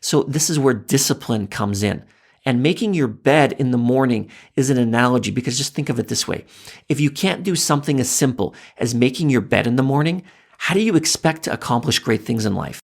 So this is where discipline comes in. And making your bed in the morning is an analogy, because just think of it this way. If you can't do something as simple as making your bed in the morning, how do you expect to accomplish great things in life?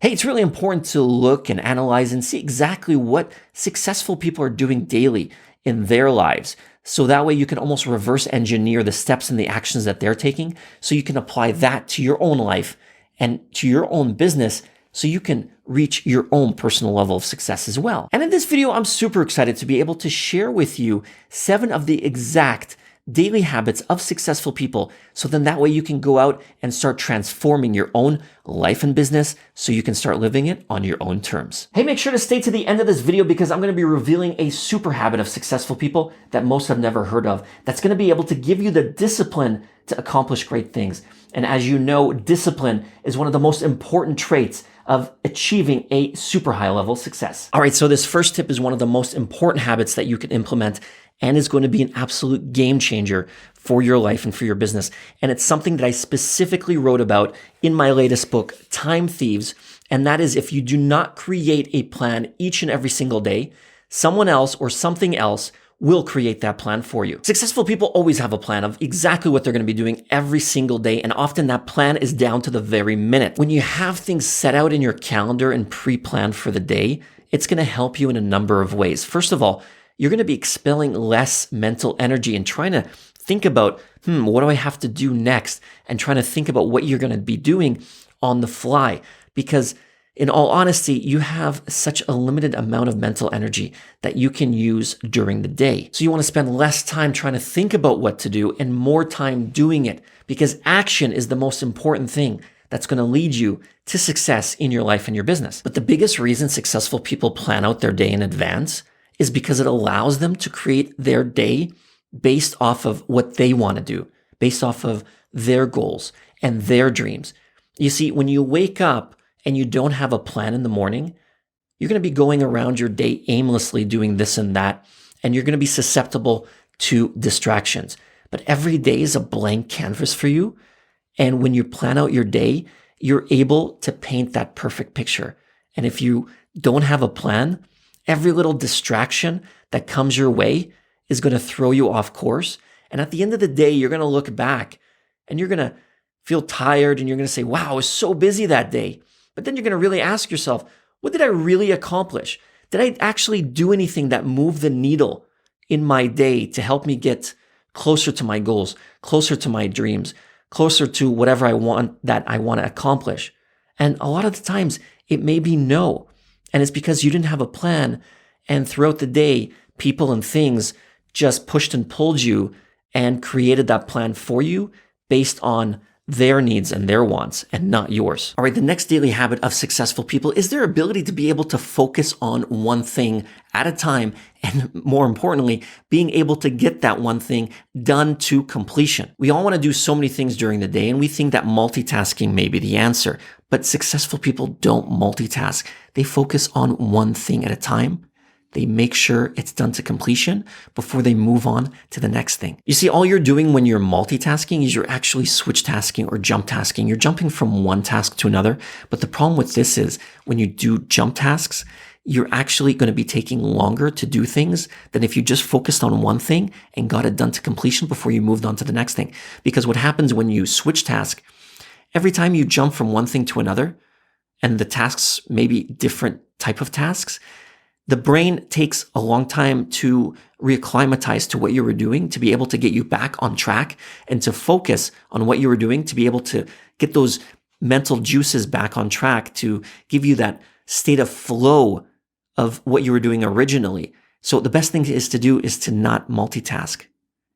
Hey, it's really important to look and analyze and see exactly what successful people are doing daily in their lives. So that way you can almost reverse engineer the steps and the actions that they're taking, so you can apply that to your own life and to your own business, so you can reach your own personal level of success as well. And in this video, I'm super excited to be able to share with you 7 of the exact daily habits of successful people. So then that way you can go out and start transforming your own life and business, so you can start living it on your own terms. Hey, make sure to stay to the end of this video, because I'm going to be revealing a super habit of successful people that most have never heard of, that's going to be able to give you the discipline to accomplish great things. And as you know, discipline is one of the most important traits of achieving a super high level success. All right, so this first tip is one of the most important habits that you can implement, and is going to be an absolute game changer for your life and for your business. And it's something that I specifically wrote about in my latest book, Time Thieves. And that is, if you do not create a plan each and every single day, someone else or something else will create that plan for you. Successful people always have a plan of exactly what they're going to be doing every single day, and often that plan is down to the very minute. When you have things set out in your calendar and pre-planned for the day, it's going to help you in a number of ways. First of all, you're going to be expelling less mental energy and trying to think about, what do I have to do next? And trying to think about what you're going to be doing on the fly. Because in all honesty, you have such a limited amount of mental energy that you can use during the day. So you want to spend less time trying to think about what to do and more time doing it, because action is the most important thing that's going to lead you to success in your life and your business. But the biggest reason successful people plan out their day in advance is because it allows them to create their day based off of what they want to do, based off of their goals and their dreams. You see, when you wake up and you don't have a plan in the morning, you're going to be going around your day aimlessly doing this and that, and you're going to be susceptible to distractions. But every day is a blank canvas for you. And when you plan out your day, you're able to paint that perfect picture. And if you don't have a plan, every little distraction that comes your way is going to throw you off course. And at the end of the day, you're going to look back and you're going to feel tired and you're going to say, wow, I was so busy that day. But then you're going to really ask yourself, what did I really accomplish? Did I actually do anything that moved the needle in my day to help me get closer to my goals, closer to my dreams, closer to whatever I want to accomplish? And a lot of the times it may be no. And it's because you didn't have a plan. And throughout the day, people and things just pushed and pulled you and created that plan for you based on their needs and their wants and not yours. All right, the next daily habit of successful people is their ability to be able to focus on one thing at a time, and more importantly, being able to get that one thing done to completion. We all want to do so many things during the day, and we think that multitasking may be the answer, but successful people don't multitask. They focus on one thing at a time. They make sure it's done to completion before they move on to the next thing. You see, all you're doing when you're multitasking is you're actually switch tasking or jump tasking. You're jumping from one task to another. But the problem with this is when you do jump tasks, you're actually going to be taking longer to do things than if you just focused on one thing and got it done to completion before you moved on to the next thing. Because what happens when you switch task, every time you jump from one thing to another, and the tasks may be different type of tasks, the brain takes a long time to reacclimatize to what you were doing, to be able to get you back on track and to focus on what you were doing, to be able to get those mental juices back on track, to give you that state of flow of what you were doing originally. So the best thing is to not multitask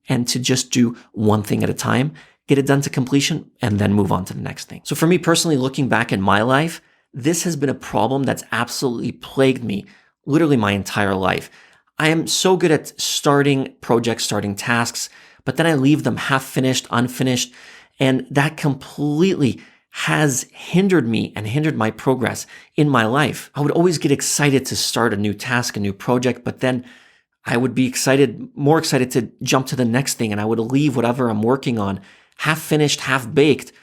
and to just do one thing at a time, get it done to completion, and then move on to the next thing. So for me personally, looking back in my life, this has been a problem that's absolutely plagued me literally my entire life. I am so good at starting projects, starting tasks, but then I leave them half finished, unfinished, and that completely has hindered me and hindered my progress in my life. I would always get excited to start a new task, a new project, but then I would be more excited to jump to the next thing, and I would leave whatever I'm working on half finished, half baked,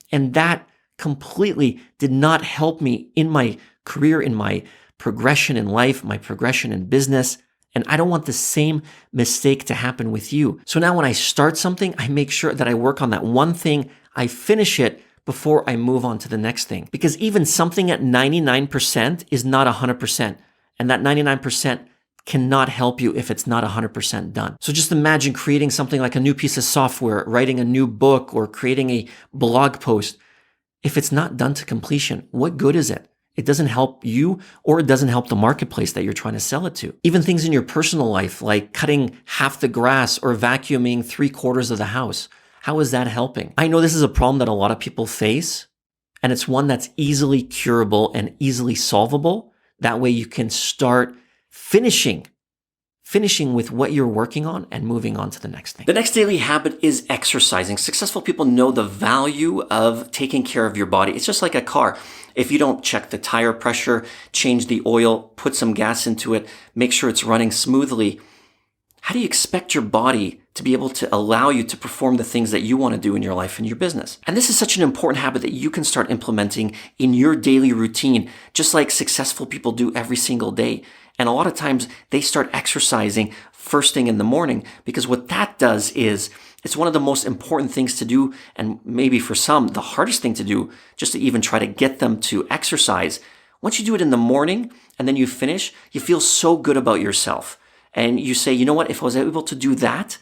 and that completely did not help me in my career, in my progression in life, my progression in business. And I don't want the same mistake to happen with you. So now when I start something, I make sure that I work on that one thing, I finish it before I move on to the next thing. Because even something at 99% is not 100%. And that 99% cannot help you if it's not 100% done. So just imagine creating something like a new piece of software, writing a new book, or creating a blog post. If it's not done to completion, what good is it? It doesn't help you, or it doesn't help the marketplace that you're trying to sell it to. Even things in your personal life, like cutting half the grass or vacuuming 3/4 of the house. How is that helping? I know this is a problem that a lot of people face, and it's one that's easily curable and easily solvable. That way you can start finishing with what you're working on and moving on to the next thing. The next daily habit is exercising. Successful people know the value of taking care of your body. It's just like a car. If you don't check the tire pressure, change the oil, put some gas into it, make sure it's running smoothly, how do you expect your body to be able to allow you to perform the things that you want to do in your life and your business? And this is such an important habit that you can start implementing in your daily routine, just like successful people do every single day. And a lot of times they start exercising first thing in the morning, because what that does is it's one of the most important things to do, and maybe for some, the hardest thing to do, just to even try to get them to exercise. Once you do it in the morning and then you finish, you feel so good about yourself. And you say, you know what, if I was able to do that,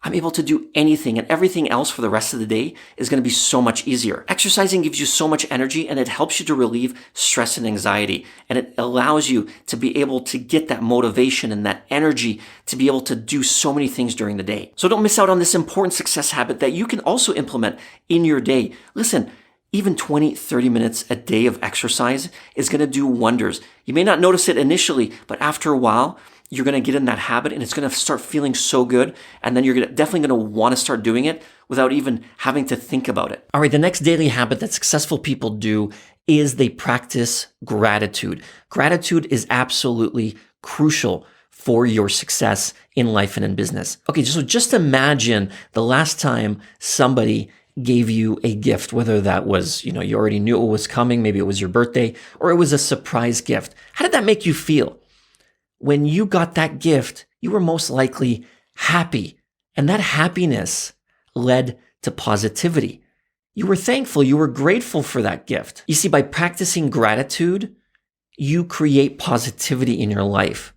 I'm able to do anything, and everything else for the rest of the day is going to be so much easier. Exercising gives you so much energy, and it helps you to relieve stress and anxiety. And it allows you to be able to get that motivation and that energy to be able to do so many things during the day. So don't miss out on this important success habit that you can also implement in your day. Listen, even 20, 30 minutes a day of exercise is going to do wonders. You may not notice it initially, but after a while, you're going to get in that habit, and it's going to start feeling so good. And then you're definitely going to want to start doing it without even having to think about it. All right, the next daily habit that successful people do is they practice gratitude. Gratitude is absolutely crucial for your success in life and in business. Okay, so just imagine the last time somebody gave you a gift, whether that was, you already knew it was coming, maybe it was your birthday, or it was a surprise gift. How did that make you feel? When you got that gift, you were most likely happy, and that happiness led to positivity. You were thankful, you were grateful for that gift. You see, by practicing gratitude, you create positivity in your life.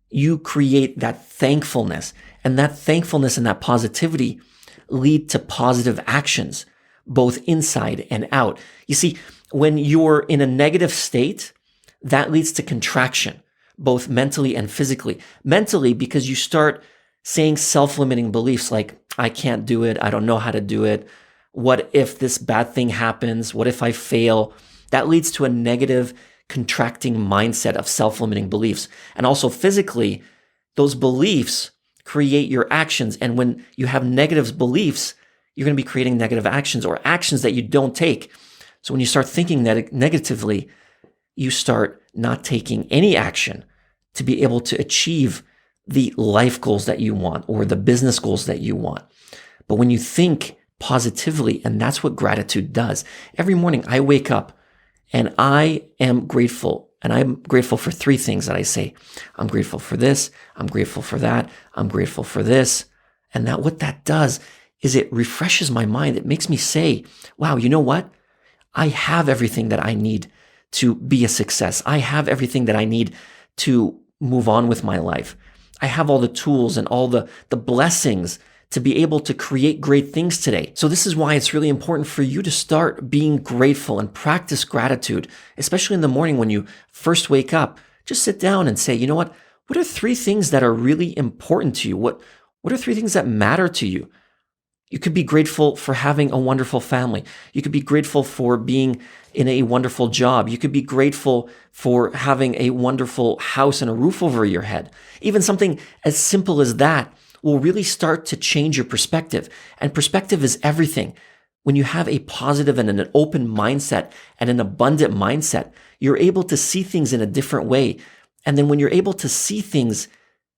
You create that thankfulness, and that positivity lead to positive actions, both inside and out. You see, when you're in a negative state, that leads to contraction, both mentally and physically. Mentally, because you start saying self-limiting beliefs like, I can't do it, I don't know how to do it, what if this bad thing happens, what if I fail? That leads to a negative, contracting mindset of self-limiting beliefs. And also physically, those beliefs create your actions. And when you have negative beliefs, you're going to be creating negative actions, or actions that you don't take. So when you start thinking negatively, you start not taking any action to be able to achieve the life goals that you want or the business goals that you want. But when you think positively, and that's what gratitude does. Every morning I wake up and I am grateful. And I'm grateful for 3 things that I say. I'm grateful for this. I'm grateful for that. I'm grateful for this. And that what that does is it refreshes my mind. It makes me say, wow, you know what? I have everything that I need to be a success. I have everything that I need to move on with my life. I have all the tools and all the blessings to be able to create great things today. So this is why it's really important for you to start being grateful and practice gratitude, especially in the morning when you first wake up. Just sit down and say, you know what? What are 3 things that are really important to you? What are 3 things that matter to you? You could be grateful for having a wonderful family. You could be grateful for being in a wonderful job. You could be grateful for having a wonderful house and a roof over your head. Even something as simple as that will really start to change your perspective. And perspective is everything. When you have a positive and an open mindset and an abundant mindset, you're able to see things in a different way. And then when you're able to see things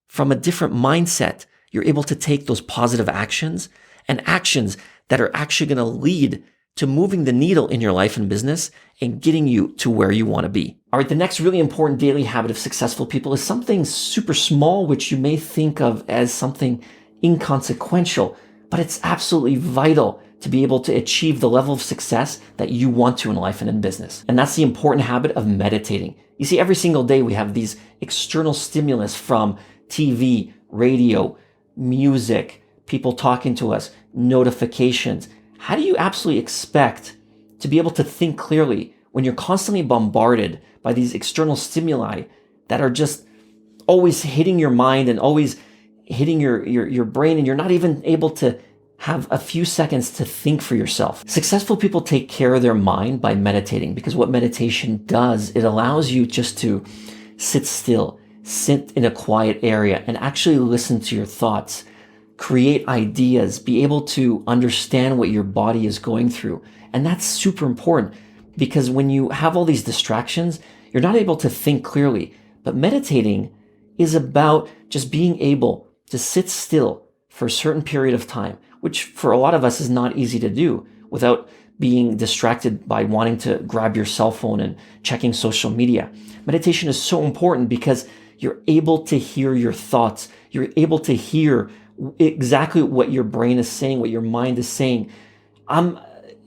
from a different mindset, you're able to take those positive actions and actions that are actually going to lead to moving the needle in your life and business and getting you to where you want to be. All right, the next really important daily habit of successful people is something super small, which you may think of as something inconsequential, but it's absolutely vital to be able to achieve the level of success that you want to in life and in business. And that's the important habit of meditating. You see, every single day we have these external stimulus from TV, radio, music, people talking to us, notifications. How do you absolutely expect to be able to think clearly when you're constantly bombarded by these external stimuli that are just always hitting your mind and always hitting your brain, and you're not even able to have a few seconds to think for yourself? Successful people take care of their mind by meditating, because what meditation does, it allows you just to sit still, sit in a quiet area and actually listen to your thoughts, create ideas, be able to understand what your body is going through. And that's super important, because when you have all these distractions, you're not able to think clearly. But meditating is about just being able to sit still for a certain period of time, which for a lot of us is not easy to do without being distracted by wanting to grab your cell phone and checking social media. Meditation is so important because you're able to hear your thoughts. You're able to hear exactly what your brain is saying, what your mind is saying.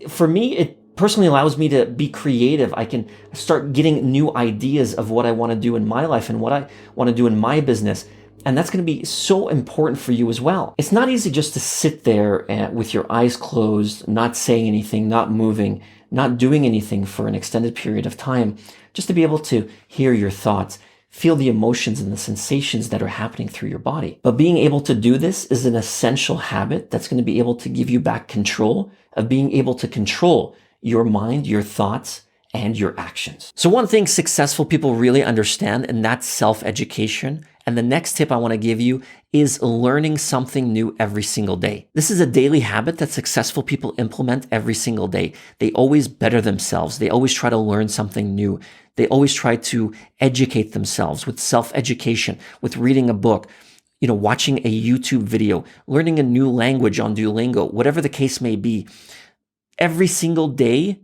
For me, it personally allows me to be creative. I can start getting new ideas of what I want to do in my life and what I want to do in my business. And that's going to be so important for you as well. It's not easy just to sit there with your eyes closed, not saying anything, not moving, not doing anything for an extended period of time, just to be able to hear your thoughts, feel the emotions and the sensations that are happening through your body. But being able to do this is an essential habit that's going to be able to give you back control of being able to control your mind, your thoughts, and your actions. So one thing successful people really understand, and that's self-education. And the next tip I want to give you is learning something new every single day. This is a daily habit that successful people implement every single day. They always better themselves. They always try to learn something new. They always try to educate themselves with self-education, with reading a book, watching a YouTube video, learning a new language on Duolingo, whatever the case may be. Every single day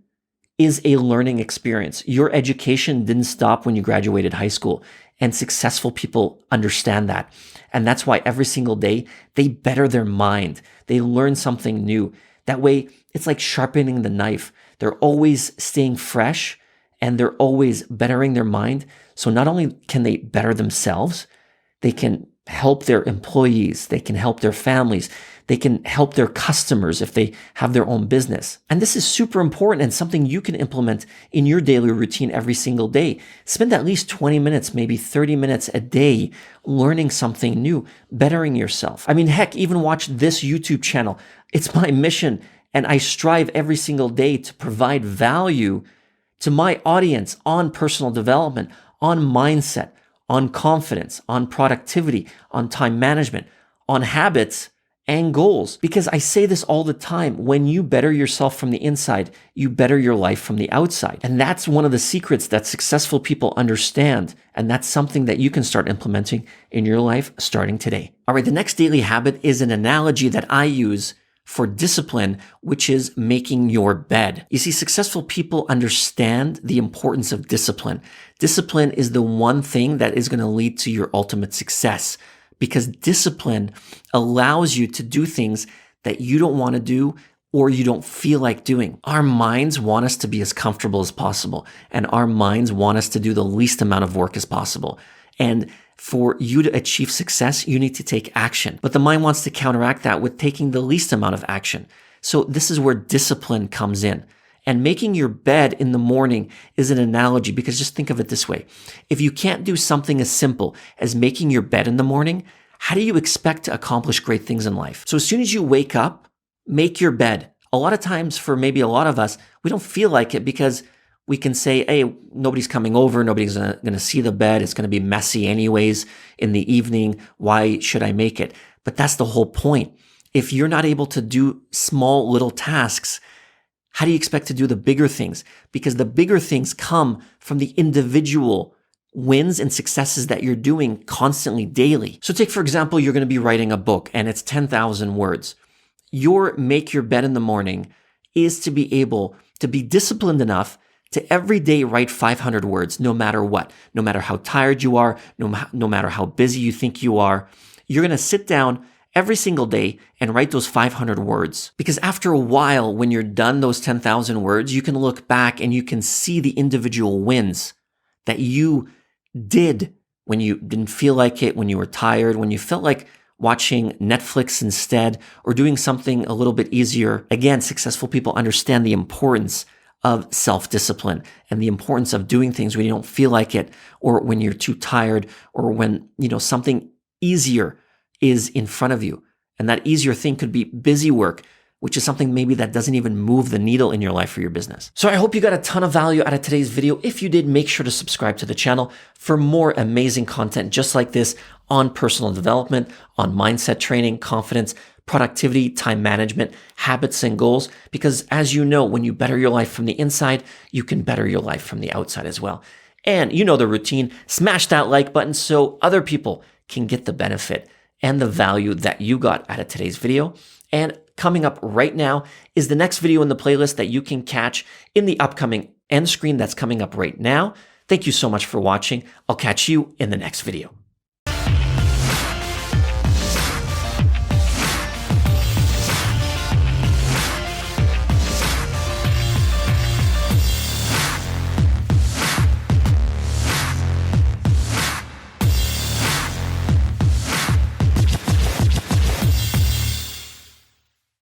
is a learning experience. Your education didn't stop when you graduated high school, and successful people understand that. And that's why every single day they better their mind. They learn something new. That way, it's like sharpening the knife. They're always staying fresh and they're always bettering their mind. So not only can they better themselves, they can help their employees, they can help their families, they can help their customers if they have their own business. And this is super important and something you can implement in your daily routine every single day. Spend at least 20 minutes, maybe 30 minutes a day learning something new, bettering yourself. I mean, heck, even watch this YouTube channel. It's my mission, and I strive every single day to provide value to my audience on personal development, on mindset, on confidence, on productivity, on time management, on habits and goals. Because I say this all the time, when you better yourself from the inside, you better your life from the outside. And that's one of the secrets that successful people understand. And that's something that you can start implementing in your life starting today. All right, the next daily habit is an analogy that I use for discipline, which is making your bed. You see, successful people understand the importance of discipline. Discipline is the one thing that is going to lead to your ultimate success, because discipline allows you to do things that you don't want to do or you don't feel like doing. Our minds want us to be as comfortable as possible, and our minds want us to do the least amount of work as possible. And for you to achieve success, you need to take action. But the mind wants to counteract that with taking the least amount of action. So this is where discipline comes in. And making your bed in the morning is an analogy, because just think of it this way. If you can't do something as simple as making your bed in the morning, how do you expect to accomplish great things in life? So as soon as you wake up, make your bed. A lot of times, for maybe a lot of us, we don't feel like it because we can say, hey, nobody's coming over. Nobody's going to see the bed. It's going to be messy anyways in the evening. Why should I make it? But that's the whole point. If you're not able to do small little tasks, how do you expect to do the bigger things? Because the bigger things come from the individual wins and successes that you're doing constantly, daily. So take, for example, you're going to be writing a book and it's 10,000 words. Your make your bed in the morning is to be able to be disciplined enough to every day write 500 words, no matter what, no matter how tired you are, no matter how busy you think you are. You're going to sit down every single day and write those 500 words. Because after a while, when you're done those 10,000 words, you can look back and you can see the individual wins that you did when you didn't feel like it, when you were tired, when you felt like watching Netflix instead, or doing something a little bit easier. Again, successful people understand the importance of self-discipline and the importance of doing things when you don't feel like it, or when you're too tired, or when, something easier is in front of you. And that easier thing could be busy work, which is something maybe that doesn't even move the needle in your life or your business. So I hope you got a ton of value out of today's video. If you did, make sure to subscribe to the channel for more amazing content just like this on personal development, on mindset training, confidence, productivity, time management, habits, and goals. Because as you know, when you better your life from the inside, you can better your life from the outside as well. And you know the routine, smash that like button so other people can get the benefit and the value that you got out of today's video. And coming up right now is the next video in the playlist that you can catch in the upcoming end screen that's coming up right now. Thank you so much for watching. I'll catch you in the next video.